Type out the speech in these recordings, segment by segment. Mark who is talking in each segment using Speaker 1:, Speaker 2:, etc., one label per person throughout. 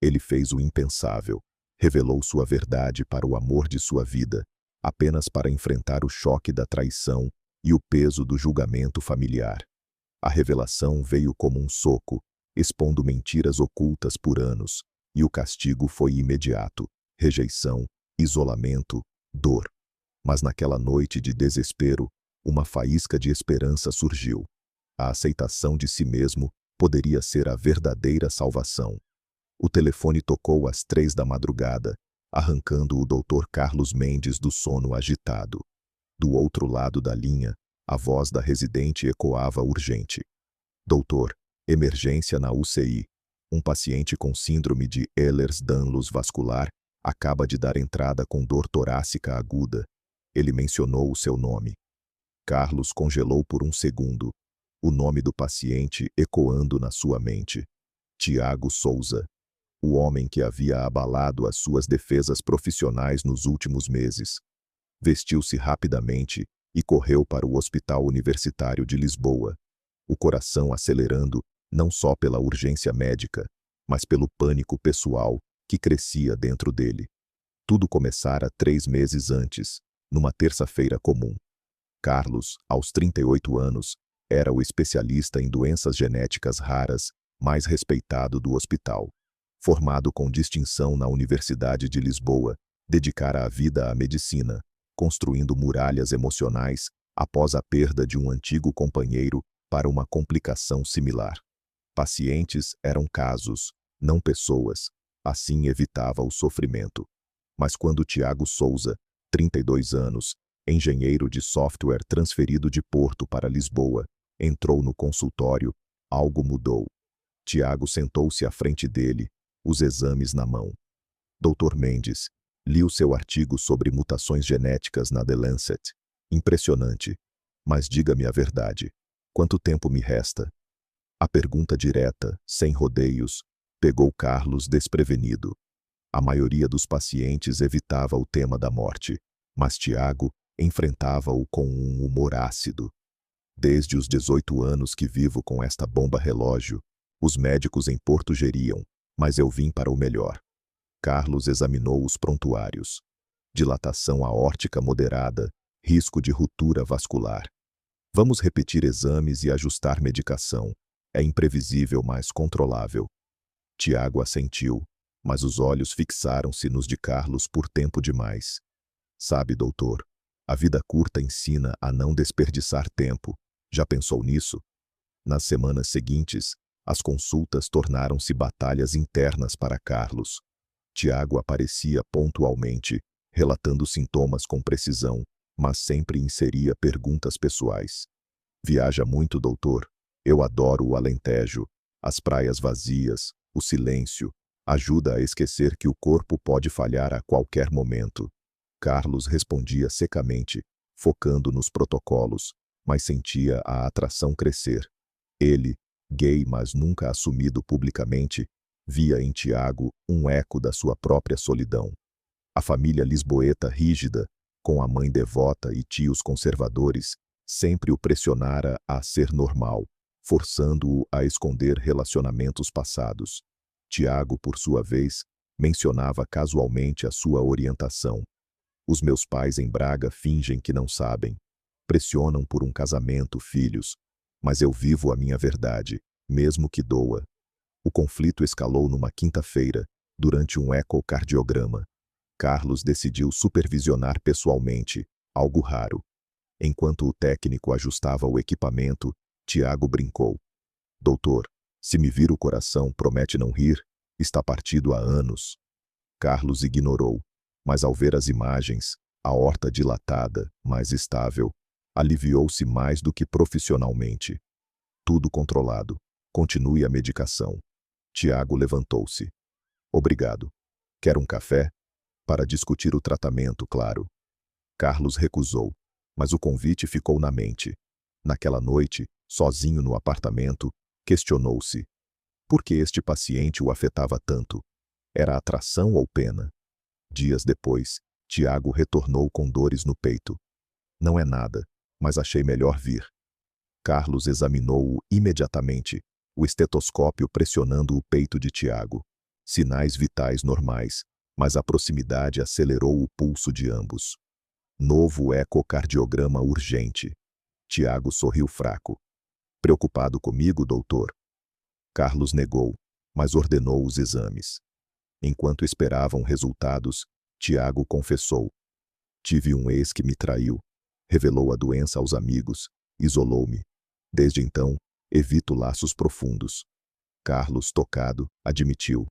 Speaker 1: Ele fez o impensável. Revelou sua verdade para o amor de sua vida, apenas para enfrentar o choque da traição e o peso do julgamento familiar. A revelação veio como um soco, expondo mentiras ocultas por anos, e o castigo foi imediato: rejeição, isolamento, dor. Mas naquela noite de desespero, uma faísca de esperança surgiu. A aceitação de si mesmo poderia ser a verdadeira salvação. O telefone tocou às 3 da madrugada, arrancando o Dr. Carlos Mendes do sono agitado. Do outro lado da linha, a voz da residente ecoava urgente. Doutor, emergência na UCI. Um paciente com síndrome de Ehlers-Danlos vascular acaba de dar entrada com dor torácica aguda. Ele mencionou o seu nome. Carlos congelou por um segundo, o nome do paciente ecoando na sua mente. Tiago Souza. O homem que havia abalado as suas defesas profissionais nos últimos meses. Vestiu-se rapidamente e correu para o Hospital Universitário de Lisboa, o coração acelerando não só pela urgência médica, mas pelo pânico pessoal que crescia dentro dele. Tudo começara 3 meses antes, numa terça-feira comum. Carlos, aos 38 anos, era o especialista em doenças genéticas raras mais respeitado do hospital. Formado com distinção na Universidade de Lisboa, dedicara a vida à medicina, construindo muralhas emocionais após a perda de um antigo companheiro para uma complicação similar. Pacientes eram casos, não pessoas, assim evitava o sofrimento. Mas quando Tiago Souza, 32 anos, engenheiro de software transferido de Porto para Lisboa, entrou no consultório, algo mudou. Tiago sentou-se à frente dele, os exames na mão. Dr. Mendes, li o seu artigo sobre mutações genéticas na The Lancet. Impressionante. Mas diga-me a verdade. Quanto tempo me resta? A pergunta direta, sem rodeios, pegou Carlos desprevenido. A maioria dos pacientes evitava o tema da morte, mas Tiago enfrentava-o com um humor ácido. Desde os 18 anos que vivo com esta bomba relógio, os médicos em Porto geriam, mas eu vim para o melhor. Carlos examinou os prontuários. Dilatação aórtica moderada, risco de ruptura vascular. Vamos repetir exames e ajustar medicação. É imprevisível, mas controlável. Tiago assentiu, mas os olhos fixaram-se nos de Carlos por tempo demais. Sabe, doutor, a vida curta ensina a não desperdiçar tempo. Já pensou nisso? Nas semanas seguintes, as consultas tornaram-se batalhas internas para Carlos. Tiago aparecia pontualmente, relatando sintomas com precisão, mas sempre inseria perguntas pessoais. Viaja muito, doutor? Eu adoro o Alentejo, as praias vazias, o silêncio. Ajuda a esquecer que o corpo pode falhar a qualquer momento. Carlos respondia secamente, focando nos protocolos, mas sentia a atração crescer. Ele, gay mas nunca assumido publicamente, via em Tiago um eco da sua própria solidão. A família lisboeta rígida, com a mãe devota e tios conservadores, sempre o pressionara a ser normal, forçando-o a esconder relacionamentos passados. Tiago, por sua vez, mencionava casualmente a sua orientação. Os meus pais em Braga fingem que não sabem. Pressionam por um casamento, filhos. Mas eu vivo a minha verdade, mesmo que doa. O conflito escalou numa quinta-feira, durante um ecocardiograma. Carlos decidiu supervisionar pessoalmente, algo raro. Enquanto o técnico ajustava o equipamento, Tiago brincou. Doutor, se me vir o coração, promete não rir? Está partido há anos. Carlos ignorou, mas ao ver as imagens, a aorta dilatada, mais estável, aliviou-se mais do que profissionalmente. Tudo controlado. Continue a medicação. Tiago levantou-se. Obrigado. Quer um café? Para discutir o tratamento, claro. Carlos recusou, mas o convite ficou na mente. Naquela noite, sozinho no apartamento, questionou-se. Por que este paciente o afetava tanto? Era atração ou pena? Dias depois, Tiago retornou com dores no peito. Não é nada, mas achei melhor vir. Carlos examinou-o imediatamente, o estetoscópio pressionando o peito de Tiago. Sinais vitais normais, mas a proximidade acelerou o pulso de ambos. Novo ecocardiograma urgente. Tiago sorriu fraco. Preocupado comigo, doutor? Carlos negou, mas ordenou os exames. Enquanto esperavam resultados, Tiago confessou. Tive um ex que me traiu, revelou a doença aos amigos, isolou-me. Desde então, evito laços profundos. Carlos, tocado, admitiu.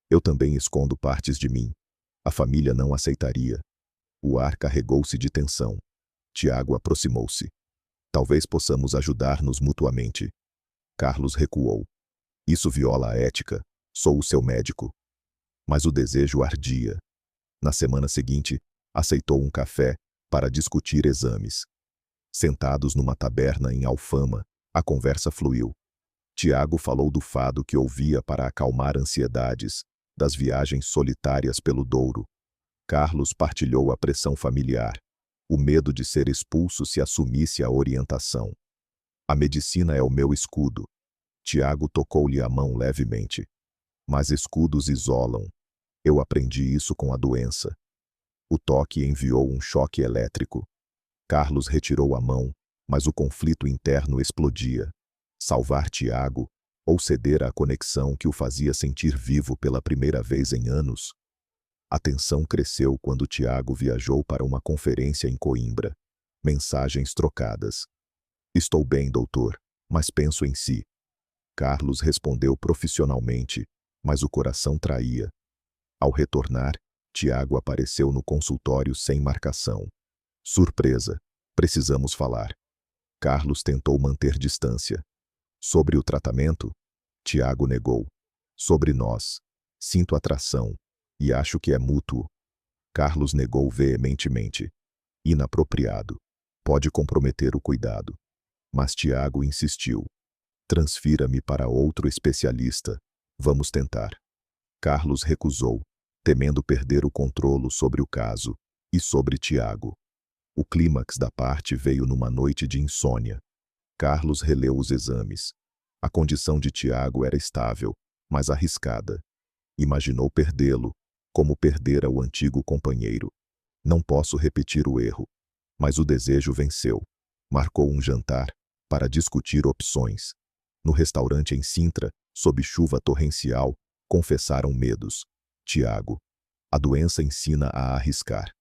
Speaker 1: Eu também escondo partes de mim. A família não aceitaria. O ar carregou-se de tensão. Tiago aproximou-se. Talvez possamos ajudar-nos mutuamente. Carlos recuou. Isso viola a ética. Sou o seu médico. Mas o desejo ardia. Na semana seguinte, aceitou um café para discutir exames. Sentados numa taberna em Alfama, a conversa fluiu. Tiago falou do fado que ouvia para acalmar ansiedades, das viagens solitárias pelo Douro. Carlos partilhou a pressão familiar, o medo de ser expulso se assumisse a orientação. A medicina é o meu escudo. Tiago tocou-lhe a mão levemente. Mas escudos isolam. Eu aprendi isso com a doença. O toque enviou um choque elétrico. Carlos retirou a mão, mas o conflito interno explodia. Salvar Tiago, ou ceder à conexão que o fazia sentir vivo pela primeira vez em anos? A tensão cresceu quando Tiago viajou para uma conferência em Coimbra. Mensagens trocadas. Estou bem, doutor, mas penso em si. Carlos respondeu profissionalmente, mas o coração traía. Ao retornar, Tiago apareceu no consultório sem marcação. Surpresa. Precisamos falar. Carlos tentou manter distância. Sobre o tratamento? Tiago negou. Sobre nós. Sinto atração. E acho que é mútuo. Carlos negou veementemente. Inapropriado. Pode comprometer o cuidado. Mas Tiago insistiu. Transfira-me para outro especialista. Vamos tentar. Carlos recusou, temendo perder o controle sobre o caso e sobre Tiago. O clímax da parte veio numa noite de insônia. Carlos releu os exames. A condição de Tiago era estável, mas arriscada. Imaginou perdê-lo, como perdera o antigo companheiro. Não posso repetir o erro. Mas o desejo venceu. Marcou um jantar, para discutir opções. No restaurante em Sintra, sob chuva torrencial, confessaram medos. Tiago. A doença ensina a arriscar.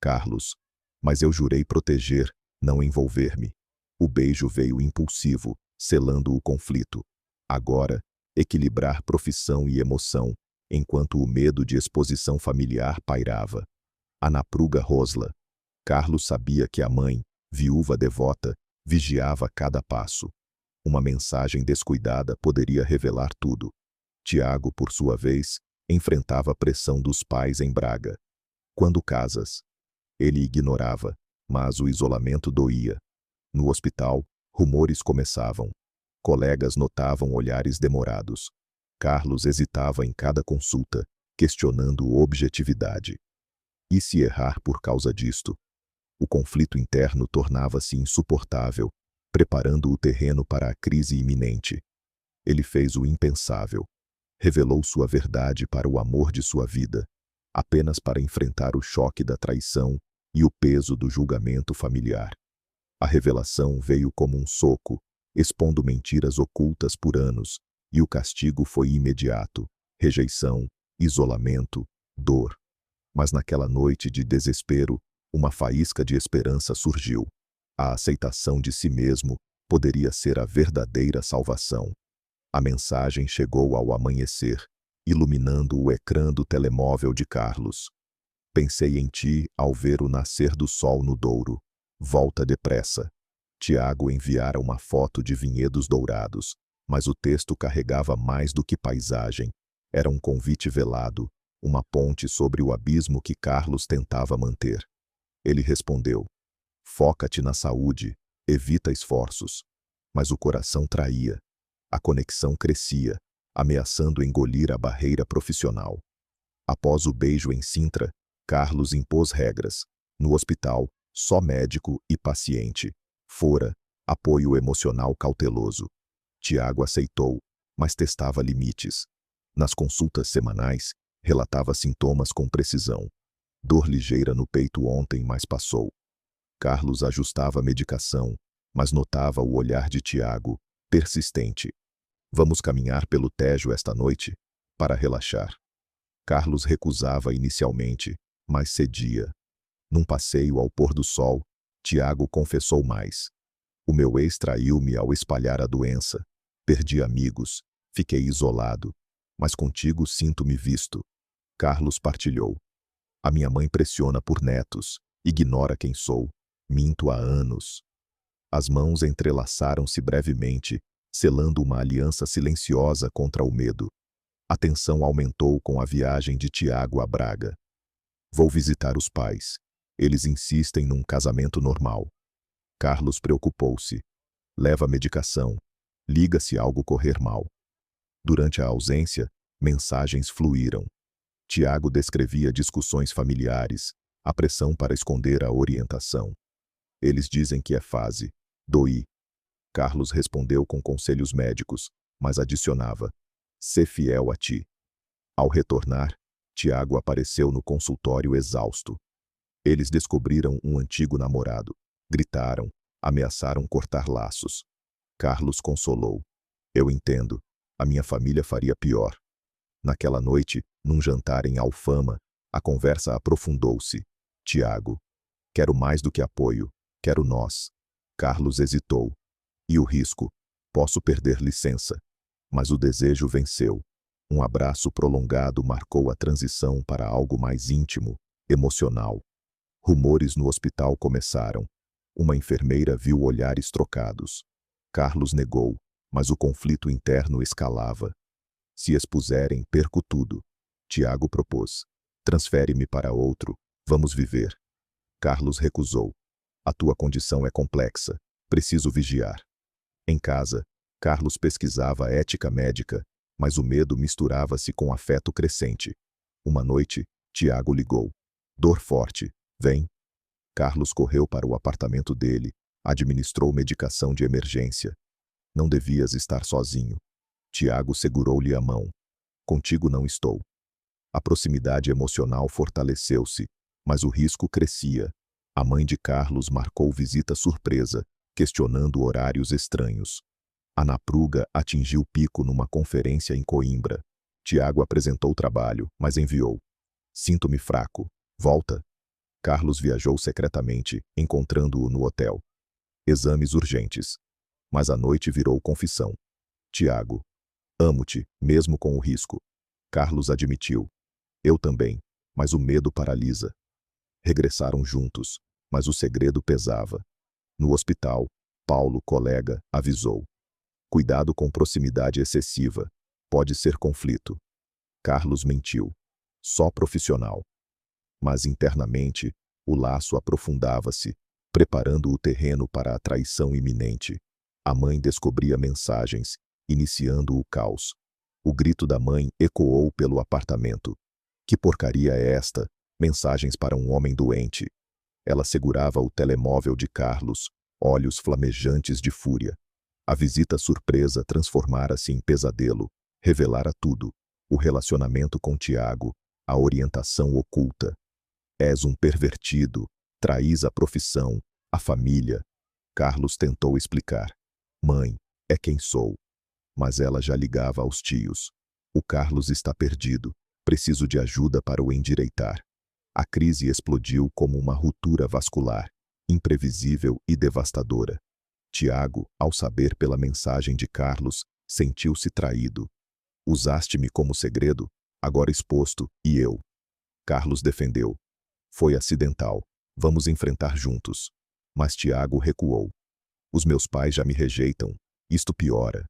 Speaker 1: Carlos. Mas eu jurei proteger, não envolver-me. O beijo veio impulsivo, selando o conflito. Agora, equilibrar profissão e emoção, enquanto o medo de exposição familiar pairava. Ana Pruga Rosla. Carlos sabia que a mãe, viúva devota, vigiava cada passo. Uma mensagem descuidada poderia revelar tudo. Tiago, por sua vez, enfrentava a pressão dos pais em Braga. Quando casas? Ele ignorava, mas o isolamento doía. No hospital, rumores começavam. Colegas notavam olhares demorados. Carlos hesitava em cada consulta, questionando objetividade. E se errar por causa disto? O conflito interno tornava-se insuportável, preparando o terreno para a crise iminente. Ele fez o impensável. Revelou sua verdade para o amor de sua vida, apenas para enfrentar o choque da traição e o peso do julgamento familiar. A revelação veio como um soco, expondo mentiras ocultas por anos, e o castigo foi imediato: rejeição, isolamento, dor. Mas naquela noite de desespero, uma faísca de esperança surgiu. A aceitação de si mesmo poderia ser a verdadeira salvação. A mensagem chegou ao amanhecer, iluminando o ecrã do telemóvel de Carlos. Pensei em ti ao ver o nascer do sol no Douro. Volta depressa. Tiago enviara uma foto de vinhedos dourados, mas o texto carregava mais do que paisagem. Era um convite velado, uma ponte sobre o abismo que Carlos tentava manter. Ele respondeu: foca-te na saúde, evita esforços. Mas o coração traía. A conexão crescia, ameaçando engolir a barreira profissional. Após o beijo em Sintra, Carlos impôs regras. No hospital, só médico e paciente. Fora, apoio emocional cauteloso. Tiago aceitou, mas testava limites. Nas consultas semanais, relatava sintomas com precisão. Dor ligeira no peito ontem, mas passou. Carlos ajustava a medicação, mas notava o olhar de Tiago, persistente. Vamos caminhar pelo Tejo esta noite? Para relaxar. Carlos recusava inicialmente, mas cedia. Num passeio ao pôr do sol, Tiago confessou mais. O meu ex traiu-me ao espalhar a doença. Perdi amigos, fiquei isolado. Mas contigo sinto-me visto. Carlos partilhou. A minha mãe pressiona por netos, ignora quem sou. Minto há anos. As mãos entrelaçaram-se brevemente, selando uma aliança silenciosa contra o medo. A tensão aumentou com a viagem de Tiago a Braga. Vou visitar os pais. Eles insistem num casamento normal. Carlos preocupou-se. Leva medicação. Liga se algo correr mal. Durante a ausência, mensagens fluíram. Tiago descrevia discussões familiares, a pressão para esconder a orientação. Eles dizem que é fase. Doi. Carlos respondeu com conselhos médicos, mas adicionava: sê fiel a ti. Ao retornar, Tiago apareceu no consultório exausto. Eles descobriram um antigo namorado. Gritaram, ameaçaram cortar laços. Carlos consolou. Eu entendo. A minha família faria pior. Naquela noite, num jantar em Alfama, a conversa aprofundou-se. Tiago. Quero mais do que apoio. Quero nós. Carlos hesitou. E o risco? Posso perder licença. Mas o desejo venceu. Um abraço prolongado marcou a transição para algo mais íntimo, emocional. Rumores no hospital começaram. Uma enfermeira viu olhares trocados. Carlos negou, mas o conflito interno escalava. Se expuserem, perco tudo. Tiago propôs. Transfere-me para outro. Vamos viver. Carlos recusou. A tua condição é complexa. Preciso vigiar. Em casa, Carlos pesquisava ética médica, mas o medo misturava-se com afeto crescente. Uma noite, Tiago ligou. Dor forte. Vem. Carlos correu para o apartamento dele, administrou medicação de emergência. Não devias estar sozinho. Tiago segurou-lhe a mão. Contigo não estou. A proximidade emocional fortaleceu-se, mas o risco crescia. A mãe de Carlos marcou visita surpresa, questionando horários estranhos. A napruga atingiu pico numa conferência em Coimbra. Tiago apresentou o trabalho, mas enviou. Sinto-me fraco. Volta. Carlos viajou secretamente, encontrando-o no hotel. Exames urgentes. Mas a noite virou confissão. Tiago. Amo-te, mesmo com o risco. Carlos admitiu. Eu também, mas o medo paralisa. Regressaram juntos, mas o segredo pesava. No hospital, Paulo, colega, avisou. Cuidado com proximidade excessiva. Pode ser conflito. Carlos mentiu. Só profissional. Mas internamente, o laço aprofundava-se, preparando o terreno para a traição iminente. A mãe descobria mensagens, iniciando o caos. O grito da mãe ecoou pelo apartamento. Que porcaria é esta? Mensagens para um homem doente. Ela segurava o telemóvel de Carlos, olhos flamejantes de fúria. A visita surpresa transformara-se em pesadelo, revelara tudo. O relacionamento com Tiago, a orientação oculta. És um pervertido, traís a profissão, a família. Carlos tentou explicar. Mãe, é quem sou. Mas ela já ligava aos tios. O Carlos está perdido. Preciso de ajuda para o endireitar. A crise explodiu como uma ruptura vascular, imprevisível e devastadora. Tiago, ao saber pela mensagem de Carlos, sentiu-se traído. Usaste-me como segredo, agora exposto, e eu. Carlos defendeu. Foi acidental. Vamos enfrentar juntos. Mas Tiago recuou. Os meus pais já me rejeitam. Isto piora.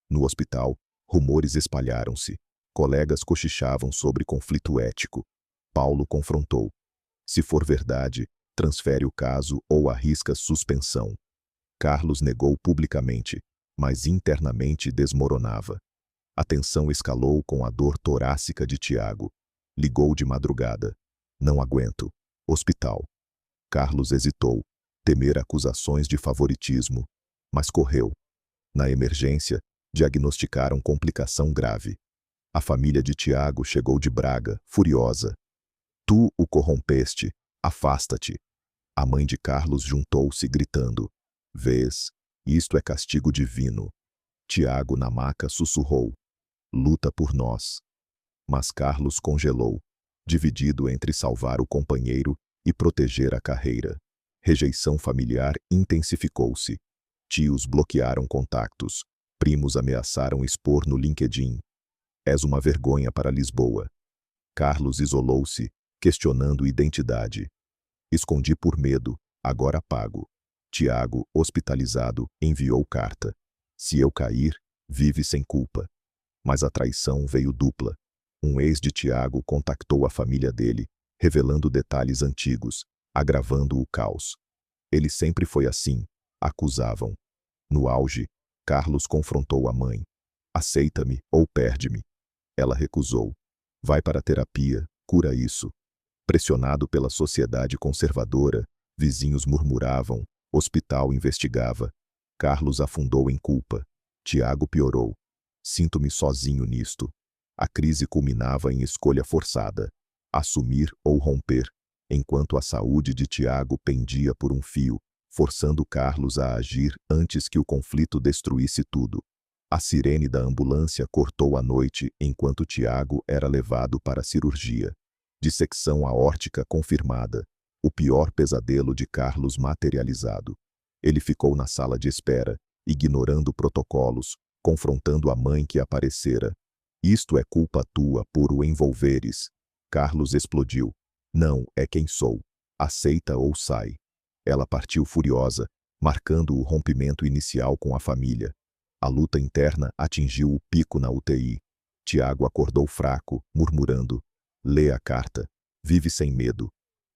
Speaker 1: No hospital, rumores espalharam-se. Colegas cochichavam sobre conflito ético. Paulo confrontou. Se for verdade, transfere o caso ou arrisca suspensão. Carlos negou publicamente, mas internamente desmoronava. A tensão escalou com a dor torácica de Tiago. Ligou de madrugada. Não aguento. Hospital. Carlos hesitou. Temer acusações de favoritismo. Mas correu. Na emergência, diagnosticaram complicação grave. A família de Tiago chegou de Braga, furiosa. Tu o corrompeste, afasta-te. A mãe de Carlos juntou-se gritando. Vês, isto é castigo divino. Tiago na maca sussurrou. Luta por nós. Mas Carlos congelou, dividido entre salvar o companheiro e proteger a carreira. Rejeição familiar intensificou-se. Tios bloquearam contatos. Primos ameaçaram expor no LinkedIn. És uma vergonha para Lisboa. Carlos isolou-se, questionando identidade. Escondi por medo, agora pago. Tiago, hospitalizado, enviou carta. Se eu cair, vive sem culpa. Mas a traição veio dupla. Um ex de Tiago contactou a família dele, revelando detalhes antigos, agravando o caos. Ele sempre foi assim, acusavam. No auge, Carlos confrontou a mãe. Aceita-me ou perde-me. Ela recusou. Vai para a terapia, cura isso. Pressionado pela sociedade conservadora, vizinhos murmuravam, hospital investigava. Carlos afundou em culpa. Tiago piorou. Sinto-me sozinho nisto. A crise culminava em escolha forçada. Assumir ou romper, enquanto a saúde de Tiago pendia por um fio, forçando Carlos a agir antes que o conflito destruísse tudo. A sirene da ambulância cortou a noite enquanto Tiago era levado para a cirurgia. Dissecção aórtica confirmada. O pior pesadelo de Carlos materializado. Ele ficou na sala de espera, ignorando protocolos, confrontando a mãe que aparecera. Isto é culpa tua por o envolveres. Carlos explodiu. Não é quem sou. Aceita ou sai. Ela partiu furiosa, marcando o rompimento inicial com a família. A luta interna atingiu o pico na UTI. Tiago acordou fraco, murmurando. Lê a carta. Vive sem medo.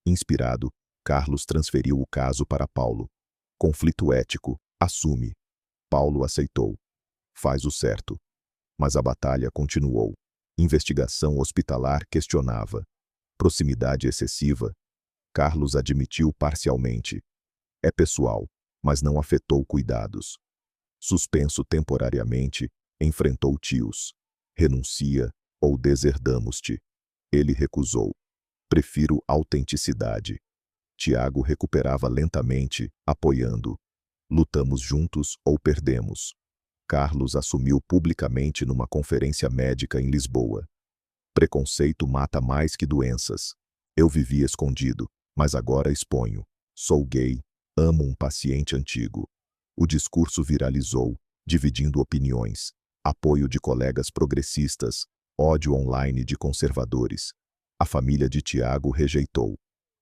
Speaker 1: Inspirado, Carlos transferiu o caso para Paulo. Conflito ético. Assume. Paulo aceitou. Faz o certo. Mas a batalha continuou. Investigação hospitalar questionava. Proximidade excessiva. Carlos admitiu parcialmente. É pessoal, mas não afetou cuidados. Suspenso temporariamente, enfrentou tios. Renuncia ou deserdamos-te. Ele recusou. Prefiro autenticidade. Tiago recuperava lentamente, apoiando. Lutamos juntos ou perdemos. Carlos assumiu publicamente numa conferência médica em Lisboa. Preconceito mata mais que doenças. Eu vivia escondido, mas agora exponho. Sou gay, amo um paciente antigo. O discurso viralizou, dividindo opiniões. Apoio de colegas progressistas, ódio online de conservadores. A família de Tiago rejeitou.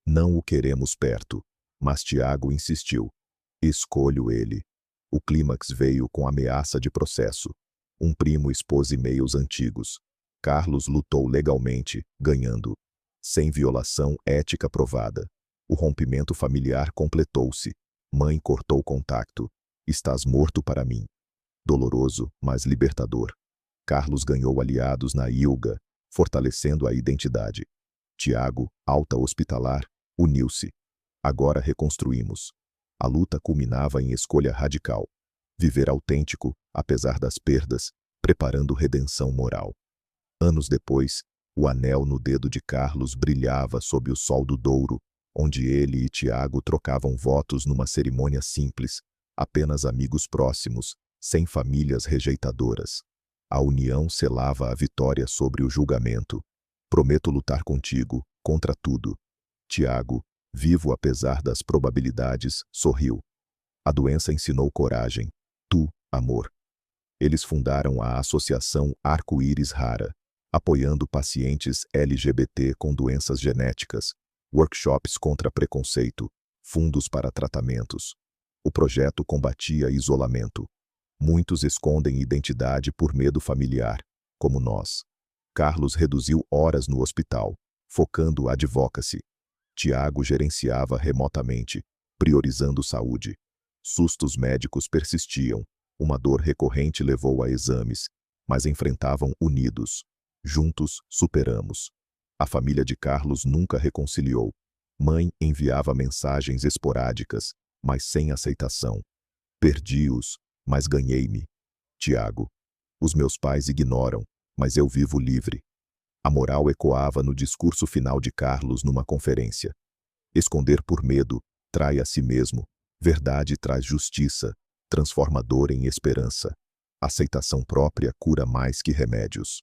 Speaker 1: Não o queremos perto. Mas Tiago insistiu. Escolho ele. O clímax veio com ameaça de processo. Um primo expôs e-mails antigos. Carlos lutou legalmente, ganhando. Sem violação ética provada. O rompimento familiar completou-se. Mãe cortou contato. Estás morto para mim. Doloroso, mas libertador. Carlos ganhou aliados na ILGA, fortalecendo a identidade. Tiago, alta hospitalar, uniu-se. Agora reconstruímos. A luta culminava em escolha radical. Viver autêntico, apesar das perdas, preparando redenção moral. Anos depois, o anel no dedo de Carlos brilhava sob o sol do Douro, onde ele e Tiago trocavam votos numa cerimônia simples, apenas amigos próximos, sem famílias rejeitadoras. A união selava a vitória sobre o julgamento. Prometo lutar contigo, contra tudo. Tiago, vivo apesar das probabilidades, sorriu. A doença ensinou coragem. Tu, amor. Eles fundaram a Associação Arco-Íris Rara, apoiando pacientes LGBT com doenças genéticas, workshops contra preconceito, fundos para tratamentos. O projeto combatia isolamento. Muitos escondem identidade por medo familiar, como nós. Carlos reduziu horas no hospital, focando a advocacy. Tiago gerenciava remotamente, priorizando saúde. Sustos médicos persistiam, uma dor recorrente levou a exames, mas enfrentavam unidos. Juntos, superamos. A família de Carlos nunca reconciliou. Mãe enviava mensagens esporádicas, mas sem aceitação. Perdi-os, mas ganhei-me. Tiago. Os meus pais ignoram, mas eu vivo livre. A moral ecoava no discurso final de Carlos numa conferência. Esconder por medo trai a si mesmo, verdade traz justiça, transforma dor em esperança. Aceitação própria cura mais que remédios.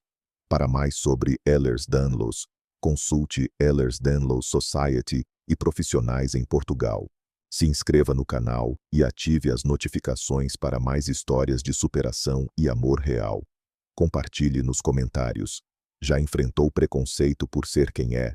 Speaker 1: Para mais sobre Ehlers-Danlos, consulte Ehlers-Danlos Society e profissionais em Portugal. Se inscreva no canal e ative as notificações para mais histórias de superação e amor real. Compartilhe nos comentários. Já enfrentou preconceito por ser quem é?